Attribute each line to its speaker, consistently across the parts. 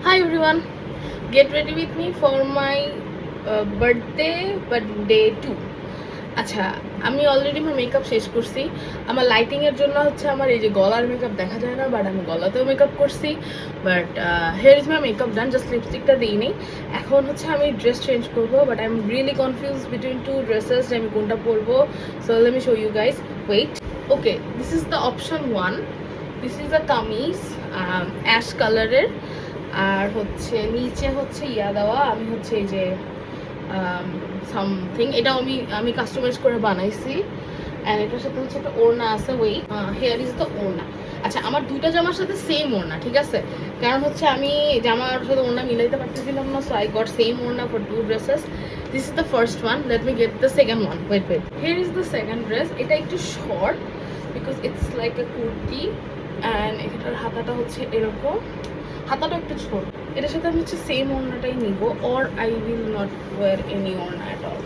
Speaker 1: Hi everyone, get ready with me for my birthday but day 2. আচ্ছা, আমি already আমার makeup শেষ করছি। আমার লাইটিং এর জন্য হচ্ছে আমার এই যে গলার মেকআপ দেখা যায় না, বাট আমি গলাতেও মেকআপ করছি। But here is my makeup done, just লিপস্টিকটা দিইনি। এখন হচ্ছে আমি ড্রেস চেঞ্জ করবো, but I am really confuse between two dresses যে আমি কোনটা পরবো। So let me show you guys, wait. Okay, this is the option 1। This is the kameez ash কালারের, আর হচ্ছে নিচে হচ্ছে ইয়া দেওয়া। আমি হচ্ছে এই যে সামথিং, এটা আমি কাস্টমাইজ করে বানাইছি। অ্যান্ড এটার সাথে হচ্ছে একটা ওড়না আছে। ওয়েট, হেয়ার ইজ দ্য ওড়না। আচ্ছা, আমার দুইটা জামার সাথে সেম ওড়না, ঠিক আছে? কারণ হচ্ছে আমি জামার সাথে ওড়না মিলাইতে পারতেছিলাম না, সো আই গট সেম ওড়না for two dresses. This is the first one, let me get the second one. Wait, here is the second dress. এটা একটু short because it's like a kurti, and এটার হাতাটা হচ্ছে এরকম, হাতাটা একটু ছোট। এটার সাথে আমি হচ্ছে সেম ওড়নাটাই নিব, or I will not wear any orna at all.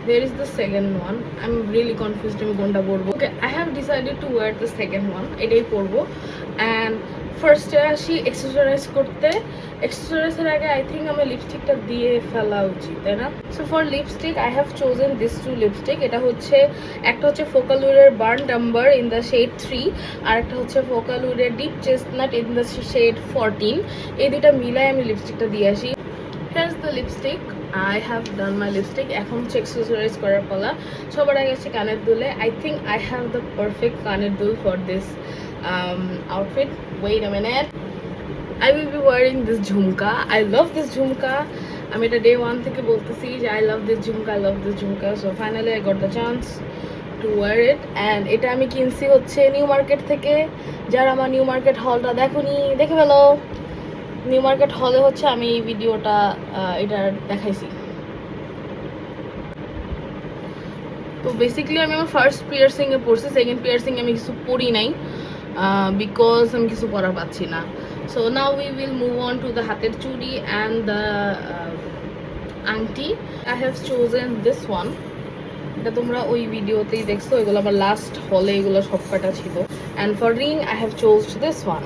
Speaker 1: There is the second one. I'm really confused আমি কোনটা পরবো। Okay, I have decided to wear the second one. এটাই পরবো। And ফার্স্টে আসি এক্সারসাইজ করতে। এক্সারসাইজের আগে আই থিঙ্ক আমার লিপস্টিকটা দিয়ে ফেলা উচিত, তাই না? So for lipstick I have chosen this two lipstick. এটা হচ্ছে একটা হচ্ছে ফোকালুরের burnt amber in the shade 3, আর একটা হচ্ছে ফোকালুরের deep chestnut in the shade 14। এই দুটা মিলাই আমি লিপস্টিকটা দিয়ে আসি। Here's the lipstick. I have done my lipstick. এখন হচ্ছে এক্সেসরিজ করার পালা। সবার আগে হচ্ছে কানের দুলে। I think I have the perfect কানের দুল for this outfit. Wait a minute. I will be wearing this jhumka. I love this ঝুমকা. আমি এটা day 1 থেকে বলতেছি যে I love this jhumka, I love this jhumka. So finally I got the chance to wear it. And এটা আমি কিনছি হচ্ছে new market থেকে। যারা আমার নিউ মার্কেট হলটা দেখোনি, দেখে ফেলো। নিউ মার্কেট হলে হচ্ছে আমি এই ভিডিওটা এটা দেখাইছি। তো বেসিক্যালি আমি আমার ফার্স্ট পিয়ার্সিংয়ে পড়ছি, সেকেন্ড পিয়ার্সিং আমি কিছু পড়ি নাই বিকজ আমি কিছু পড়া পাচ্ছি না। So now we will move on to the হাতের চুড়ি অ্যান্ড দ্য আংটি। I have chosen this one. এটা তোমরা ওই ভিডিওতেই দেখছো, এগুলো আমার লাস্ট হলে এগুলো সব কাটা ছিল। And for ring I have chose this one.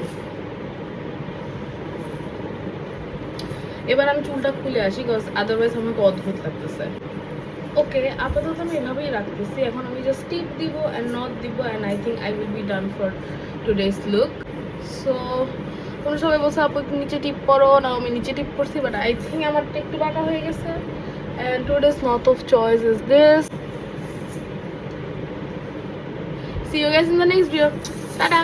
Speaker 1: এবার আমি চুলটা খুলে আসি, বিকজ আদারওয়াইজ আমাকে অদ্ভুত লাগতেছে। ওকে, আপাতত আমি এভাবেই রাখতেছি। এখন আমি জাস্ট টিপ দিব অ্যান্ড নট দিব, and I think I will be done for today's look. So তোমরা সবাই বলছো আপু একটু নিচে টিপ করো না, আমি নিচে টিপ করছি, বাট আই থিঙ্ক আমারটা একটু বাঁকা হয়ে গেছে। And today's knot of choice is this. See you guys in the next video. Tata.